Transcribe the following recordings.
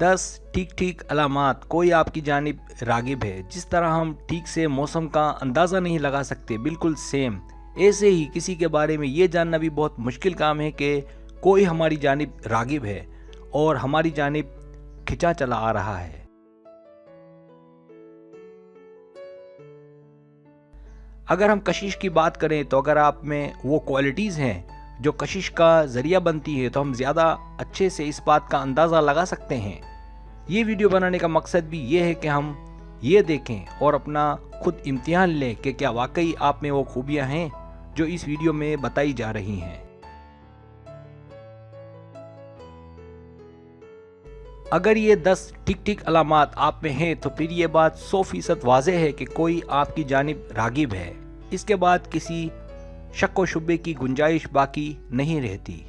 10 ٹھیک ٹھیک علامات کوئی آپ کی جانب راغب ہے۔ جس طرح ہم ٹھیک سے موسم کا اندازہ نہیں لگا سکتے، بالکل سیم ایسے ہی کسی کے بارے میں یہ جاننا بھی بہت مشکل کام ہے کہ کوئی ہماری جانب راغب ہے اور ہماری جانب کھنچا چلا آ رہا ہے۔ اگر ہم کشش کی بات کریں تو اگر آپ میں وہ کوالٹیز ہیں جو کشش کا ذریعہ بنتی ہے تو ہم زیادہ اچھے سے اس بات کا اندازہ لگا سکتے ہیں۔ یہ ویڈیو بنانے کا مقصد بھی یہ ہے کہ ہم یہ دیکھیں اور اپنا خود امتحان لیں کہ کیا واقعی آپ میں وہ خوبیاں ہیں جو اس ویڈیو میں بتائی جا رہی ہیں۔ اگر یہ 10 ٹھیک ٹھیک علامات آپ میں ہیں تو پھر یہ بات 100% واضح ہے کہ کوئی آپ کی جانب راغب ہے۔ اس کے بعد کسی شک و شبے کی گنجائش باقی نہیں رہتی۔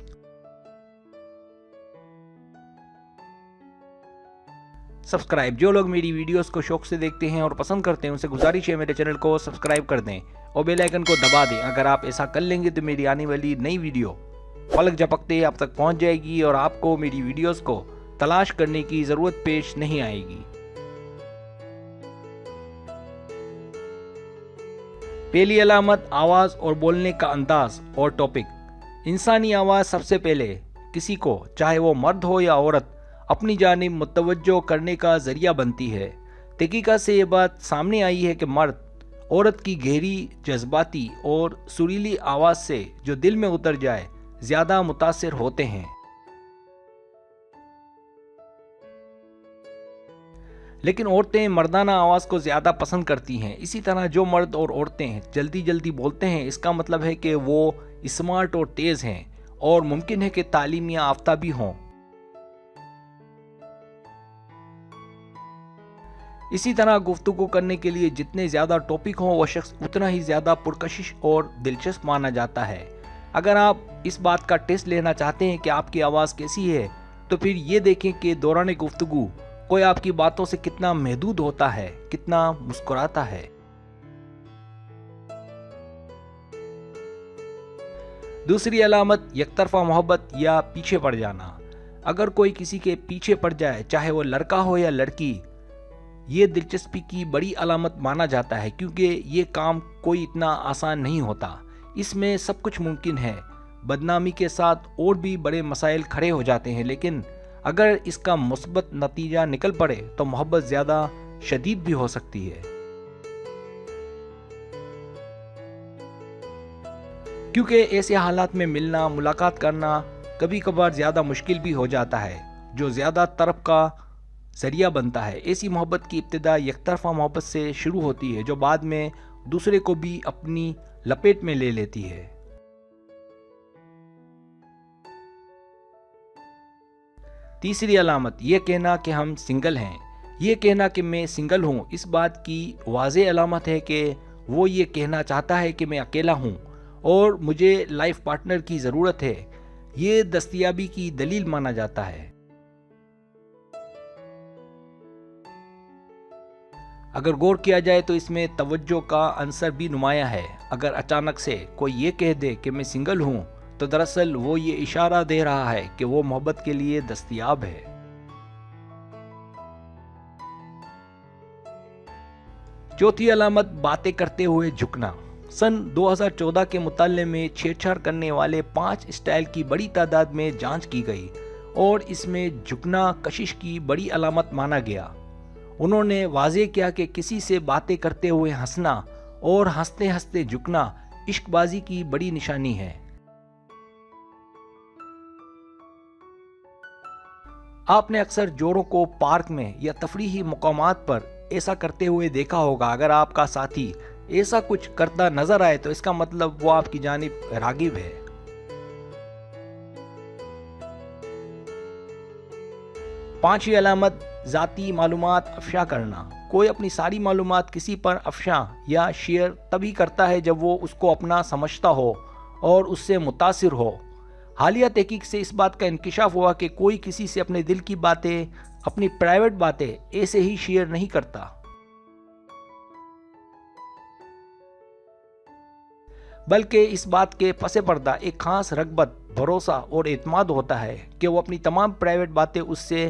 سبسکرائب، جو لوگ میری ویڈیوز کو شوق سے دیکھتے ہیں اور پسند کرتے ہیں ان سے گزارش ہے میرے چینل کو سبسکرائب کر دیں اور بیل آئیکن کو دبا دیں۔ اگر آپ ایسا کر لیں گے تو میری آنے والی نئی ویڈیو پلک جھپکتے آپ تک پہنچ جائے گی اور آپ کو میری ویڈیوز کو تلاش کرنے کی ضرورت پیش نہیں آئے گی۔ پہلی علامت آواز اور بولنے کا انداز اور ٹاپک۔ انسانی آواز سب سے پہلے کسی کو، چاہے وہ مرد ہو یا عورت، اپنی جانب متوجہ کرنے کا ذریعہ بنتی ہے۔ تحقیقات سے یہ بات سامنے آئی ہے کہ مرد عورت کی گہری، جذباتی اور سریلی آواز سے جو دل میں اتر جائے زیادہ متاثر ہوتے ہیں، لیکن عورتیں مردانہ آواز کو زیادہ پسند کرتی ہیں۔ اسی طرح جو مرد اور عورتیں جلدی جلدی بولتے ہیں اس کا مطلب ہے کہ وہ اسمارٹ اور تیز ہیں اور ممکن ہے کہ تعلیم یافتہ بھی ہوں۔ اسی طرح گفتگو کرنے کے لیے جتنے زیادہ ٹاپک ہوں وہ شخص اتنا ہی زیادہ پرکشش اور دلچسپ مانا جاتا ہے۔ اگر آپ اس بات کا ٹیسٹ لینا چاہتے ہیں کہ آپ کی آواز کیسی ہے تو پھر یہ دیکھیں کہ دوران گفتگو کوئی آپ کی باتوں سے کتنا محدود ہوتا ہے، کتنا مسکراتا ہے۔ دوسری علامت یک طرفہ محبت یا پیچھے پڑ جانا۔ اگر کوئی کسی کے پیچھے پڑ جائے، چاہے وہ لڑکا ہو یا لڑکی، یہ دلچسپی کی بڑی علامت مانا جاتا ہے کیونکہ یہ کام کوئی اتنا آسان نہیں ہوتا۔ اس میں سب کچھ ممکن ہے، بدنامی کے ساتھ اور بھی بڑے مسائل کھڑے ہو جاتے ہیں، لیکن اگر اس کا مثبت نتیجہ نکل پڑے تو محبت زیادہ شدید بھی ہو سکتی ہے۔ کیونکہ ایسے حالات میں ملنا، ملاقات کرنا کبھی کبھار زیادہ مشکل بھی ہو جاتا ہے، جو زیادہ طرف کا ذریعہ بنتا ہے۔ ایسی محبت کی ابتدا یک طرفہ محبت سے شروع ہوتی ہے جو بعد میں دوسرے کو بھی اپنی لپیٹ میں لے لیتی ہے۔ تیسری علامت یہ کہنا کہ ہم سنگل ہیں۔ یہ کہنا کہ میں سنگل ہوں اس بات کی واضح علامت ہے کہ وہ یہ کہنا چاہتا ہے کہ میں اکیلا ہوں اور مجھے لائف پارٹنر کی ضرورت ہے۔ یہ دستیابی کی دلیل مانا جاتا ہے۔ اگر غور کیا جائے تو اس میں توجہ کا عنصر بھی نمایاں ہے۔ اگر اچانک سے کوئی یہ کہہ دے کہ میں سنگل ہوں تو دراصل وہ یہ اشارہ دے رہا ہے کہ وہ محبت کے لیے دستیاب ہے۔ چوتھی علامت باتیں کرتے ہوئے جھکنا۔ سن 2014 کے مطالعے میں چھیڑ چھاڑ کرنے والے 5 اسٹائل کی بڑی تعداد میں جانچ کی گئی اور اس میں جھکنا کشش کی بڑی علامت مانا گیا۔ انہوں نے واضح کیا کہ کسی سے باتیں کرتے ہوئے ہنسنا اور ہنستے ہنستے جھکنا عشق بازی کی بڑی نشانی ہے۔ آپ نے اکثر جوڑوں کو پارک میں یا تفریحی مقامات پر ایسا کرتے ہوئے دیکھا ہوگا۔ اگر آپ کا ساتھی ایسا کچھ کرتا نظر آئے تو اس کا مطلب وہ آپ کی جانب راغب ہے۔ پانچویں علامت ذاتی معلومات افشا کرنا۔ کوئی اپنی ساری معلومات کسی پر افشا یا شیئر تبھی کرتا ہے جب وہ اس کو اپنا سمجھتا ہو اور اس سے متاثر ہو۔ حالیہ تحقیق سے اس بات کا انکشاف ہوا کہ کوئی کسی سے اپنے دل کی باتیں، اپنی پرائیویٹ باتیں ایسے ہی شیئر نہیں کرتا، بلکہ اس بات کے پس پردہ ایک خاص رغبت، بھروسہ اور اعتماد ہوتا ہے کہ وہ اپنی تمام پرائیویٹ باتیں اس سے